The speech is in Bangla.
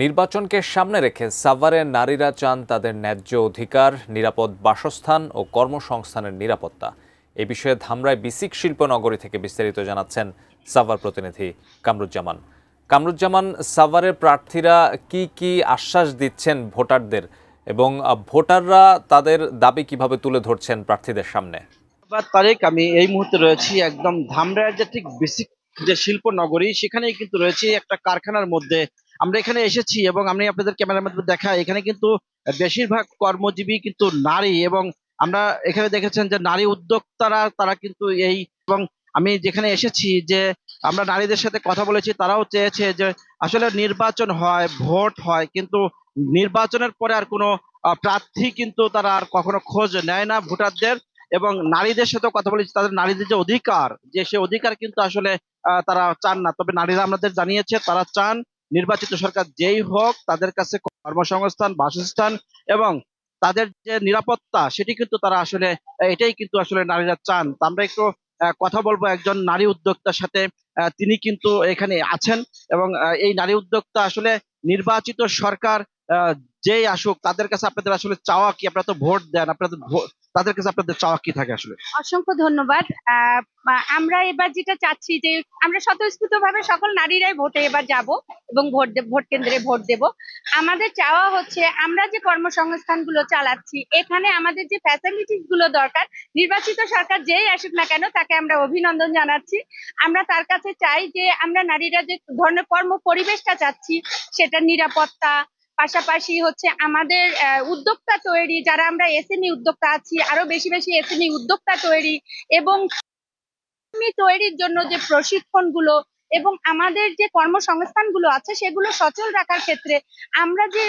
নির্বাচনকে সামনে রেখে সাভারের নারীরা চান তাদের ন্যায্য অধিকার, নিরাপদ বাসস্থান ও কর্মসংস্থানের নিরাপত্তা। এ বিষয়ে ধামরাই বিসিক শিল্পনগরী থেকে বিস্তারিত জানাচ্ছেন সাভার প্রতিনিধি কামরুজ্জামান। কামরুজ্জামান, সাভারের প্রার্থীরা কি কি আশ্বাস দিচ্ছেন ভোটারদের এবং ভোটাররা তাদের দাবি কিভাবে তুলে ধরছেন প্রার্থীদের সামনে? তারেক, আমি এই মুহূর্তে রয়েছি একদম ধামরাইয়ের যে ঠিক বেসিক যে শিল্প নগরী, সেখানেই কিন্তু রয়েছি একটা কারখানার মধ্যে। আমরা এখানে এসেছি এবং আমি আপনাদের ক্যামেরার মাধ্যমে দেখাই, এখানে কিন্তু বেশিরভাগ কর্মজীবী কিন্তু নারী, এবং আমরা এখানে দেখেছেন যে নারী উদ্যোক্তারা তারা কিন্তু এবং আমি যেখানে এসেছি যে আমরা নারীদের সাথে কথা বলেছি, তারাও চেয়েছে যে আসলে নির্বাচন হয়, ভোট হয়, কিন্তু নির্বাচনের পরে আর কোনো প্রার্থী কিন্তু তারা আর কখনো খোঁজ নেয় না ভোটারদের। এবং নারীদের সাথে কথা বলেছি, তাদের নারীদের যে অধিকার, যে সে অধিকার কিন্তু আসলে তারা চান না। তবে নারীরা আমাদের জানিয়েছে তারা চান নির্বাচিত সরকার যেই হোক তাদের কাছে কর্মসংস্থান, বাসস্থান এবং তাদের যে নিরাপত্তা, সেটি কিন্তু তারা আসলে এটাই কিন্তু আসলে নারীরা চান। তো আমরা একটু কথা বলবো একজন নারী উদ্যোক্তার সাথে। তিনি কিন্তু এখানে আছেন এবং এই নারী উদ্যোক্তা আসলে নির্বাচিত সরকার যেই আসুক তাদের কাছে আপনাদের আসলে চাওয়া কি? আপনারা তো ভোট দেন, আপনাদের তাদের কাছে আপনাদের চাওয়া কি থাকে আসলে? অসংখ্য ধন্যবাদ। আমরা এবার যেটা চাচ্ছি যে আমরা স্বতঃস্ফূর্তভাবে সকল নারীরাই ভোটে এবার যাব এবং ভোট কেন্দ্রে ভোট দেব। আমাদের চাওয়া হচ্ছে আমরা যে কর্মসংস্থানগুলো চালাচ্ছি, এখানে আমাদের যে ফ্যাসিলিটিস গুলো দরকার, নির্বাচিত সরকার যেই আসুক না কেন তাকে আমরা অভিনন্দন জানাচ্ছি। আমরা তার কাছে চাই যে আমরা নারীরা যে ধরনের কর্ম পরিবেশটা চাচ্ছি, সেটা নিরাপত্তা, পাশাপাশি হচ্ছে আমাদের উদ্যোক্তা তৈরি, যারা আমরা এসএমই উদ্যোক্তা আছি আরো বেশি বেশি এসএমই উদ্যোক্তা তৈরি এবং তৈরির জন্য যে প্রশিক্ষণগুলো এবং আমাদের যে কর্মসংস্থানগুলো আছে সেগুলো সচল রাখার ক্ষেত্রে আমরা যে